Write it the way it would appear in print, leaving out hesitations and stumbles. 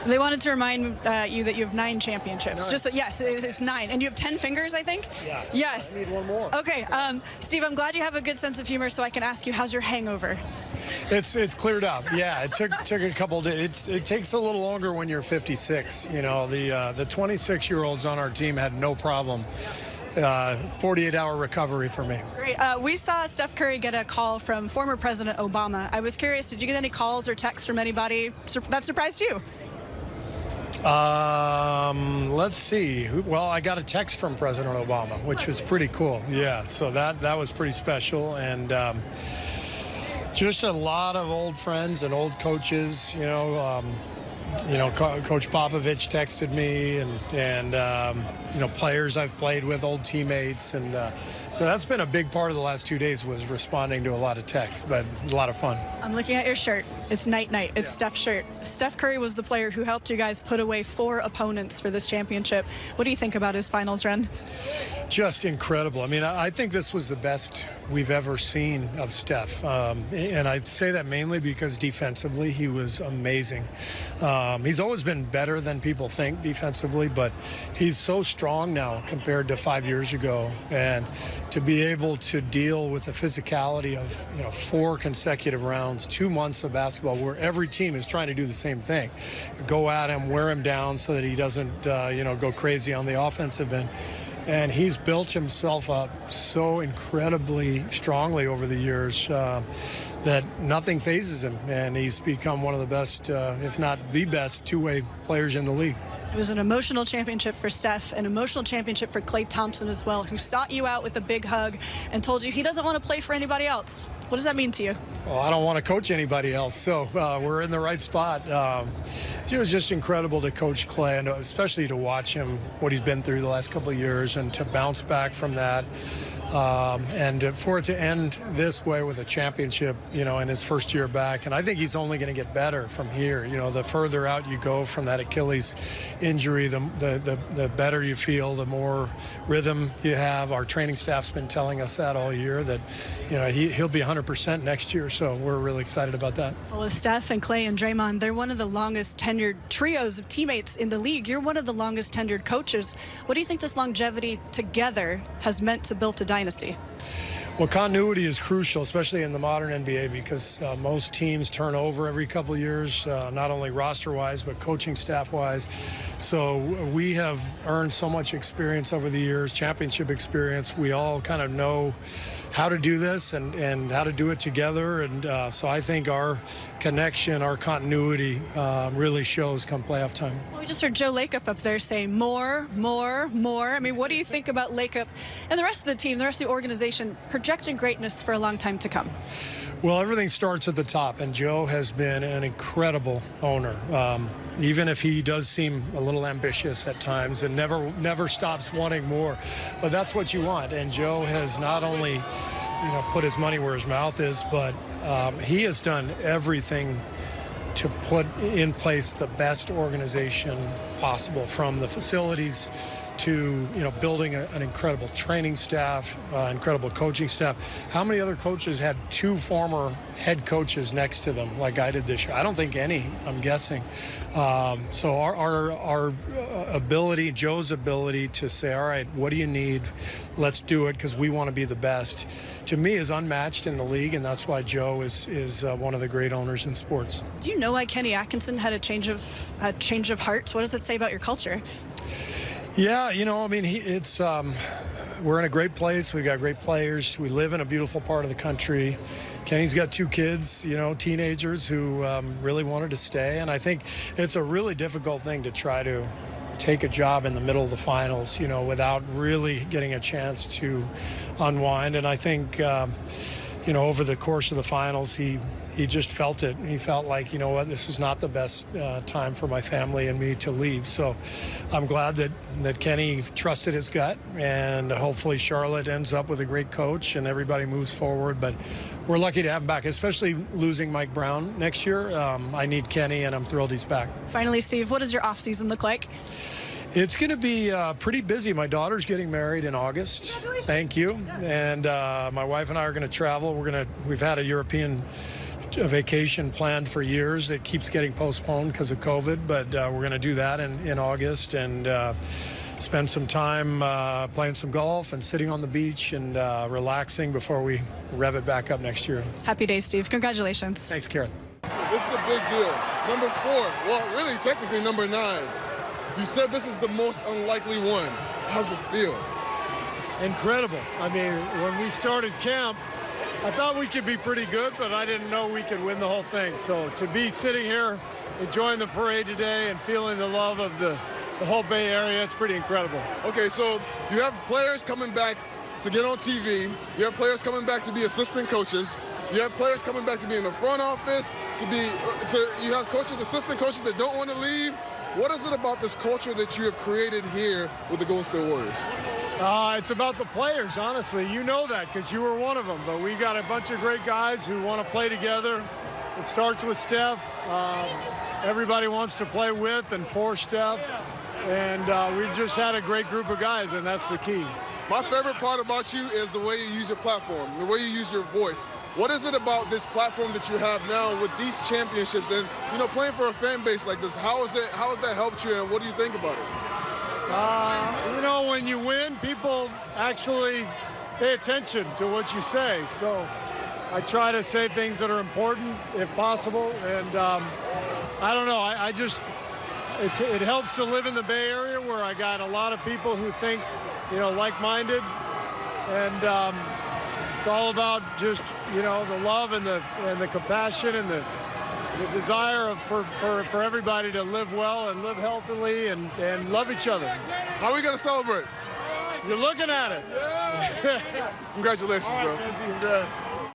They wanted to remind you that you have 9 championships. 9. Just yes, it's 9, and you have 10 fingers, I think. Yeah. Yes. I need one more. Okay, Steve, I'm glad you have a good sense of humor, so I can ask you, how's your hangover? It's cleared up. Yeah, it took a couple of days. It takes a little longer when you're 56. You know, the 26-year-olds on our team had no problem. 48-hour recovery for me. Great. We saw Steph Curry get a call from former President Obama. I was curious, did you get any calls or texts from anybody that surprised you? Let's see. Well, I got a text from President Obama, which was pretty cool. Yeah, so that was pretty special, and just a lot of old friends and old coaches. Coach Popovich texted me, and players I've played with, old teammates, and so that's been a big part of the last 2 days, was responding to a lot of texts, but a lot of fun. I'm looking at your shirt. It's night. It's Steph's shirt. Steph Curry was the player who helped you guys put away 4 opponents for this championship. What do you think about his finals run? Just incredible. I mean, I think this was the best we've ever seen of Steph, and I say that mainly because defensively he was amazing. He's always been better than people think defensively, but he's so strong now compared to 5 years ago, and to be able to deal with the physicality of 4 consecutive rounds, 2 months of basketball where every team is trying to do the same thing, go at him, wear him down so that he doesn't go crazy on the offensive end. And he's built himself up so incredibly strongly over the years that nothing phases him, and he's become one of the best, if not the best, two-way players in the league. It was an emotional championship for Steph, an emotional championship for Klay Thompson as well, who sought you out with a big hug and told you he doesn't want to play for anybody else. What does that mean to you? Well, I don't want to coach anybody else, so we're in the right spot. It was just incredible to coach Klay, and especially to watch him, what he's been through the last couple of years, and to bounce back from that. For it to end this way with a championship, in his first year back. And I think he's only going to get better from here. The further out you go from that Achilles injury, the better you feel, the more rhythm you have. Our training staff's been telling us that all year, that, he'll be 100% next year. So we're really excited about that. Well, with Steph and Klay and Draymond, they're one of the longest tenured trios of teammates in the league. You're one of the longest tenured coaches. What do you think this longevity together has meant to build a dynasty? Well, continuity is crucial, especially in the modern NBA, because most teams turn over every couple of years, not only roster-wise, but coaching staff-wise. So we have earned so much experience over the years, championship experience. We all kind of know how to do this and how to do it together. And so I think our connection, our continuity really shows come playoff time. Well, we just heard Joe Lacob up there say more. I mean, what do you think about Lacob and the rest of the team, the rest of the organization, projecting greatness for a long time to come? Well, everything starts at the top, and Joe has been an incredible owner. Even if he does seem a little ambitious at times and never stops wanting more. But that's what you want. And Joe has not only, put his money where his mouth is, but he has done everything to put in place the best organization possible, from the facilities to building an incredible training staff, incredible coaching staff. How many other coaches had 2 former head coaches next to them like I did this year? I don't think any, I'm guessing. So our ability, Joe's ability to say, all right, what do you need? Let's do it because we want to be the best, to me is unmatched in the league, and that's why Joe is one of the great owners in sports. Do you know why Kenny Atkinson had a change of heart? What does it say about your culture? Yeah, we're in a great place. We got great players. We live in a beautiful part of the country. Kenny's got 2 kids, teenagers who really wanted to stay. And I think it's a really difficult thing to try to take a job in the middle of the finals, without really getting a chance to unwind. And I think, over the course of the finals, he just felt it. He felt like, this is not the best time for my family and me to leave. So I'm glad that Kenny trusted his gut, and hopefully Charlotte ends up with a great coach and everybody moves forward. But we're lucky to have him back, especially losing Mike Brown next year. I need Kenny, and I'm thrilled he's back. Finally, Steve, what does your off-season look like? It's going to be pretty busy. My daughter's getting married in August. Congratulations. Thank you. And my wife and I are going to travel. We've had a European a vacation planned for years that keeps getting postponed because of COVID, but we're going to do that in August and spend some time playing some golf and sitting on the beach and relaxing before we rev it back up next year. Happy day, Steve. Congratulations. Thanks, Kerr. This is a big deal. Number 4, well, really technically number 9. You said this is the most unlikely one. How's it feel? Incredible. I mean, when we started camp, I thought we could be pretty good, but I didn't know we could win the whole thing. So to be sitting here, enjoying the parade today and feeling the love of the whole Bay Area, it's pretty incredible. Okay, so you have players coming back to get on TV. You have players coming back to be assistant coaches. You have players coming back to be in the front office, you have coaches, assistant coaches that don't want to leave. What is it about this culture that you have created here with the Golden State Warriors? It's about the players, honestly. You know that because you were one of them. But we got a bunch of great guys who want to play together. It starts with Steph. Everybody wants to play with and for Steph. And we've just had a great group of guys, and that's the key. My favorite part about you is the way you use your platform, the way you use your voice. What is it about this platform that you have now with these championships and, you know, playing for a fan base like this? How has that helped you, and what do you think about it? You know, when you win, people actually pay attention to what you say. So I try to say things that are important, if possible. And I don't know, it helps to live in the Bay Area where I got a lot of people who think, you know, like-minded. And it's all about just, you know, the love and the compassion and the desire for everybody to live well and live healthily and love each other. How are we going to celebrate? You're looking at it. Yeah. Congratulations, bro. Thank you, guys.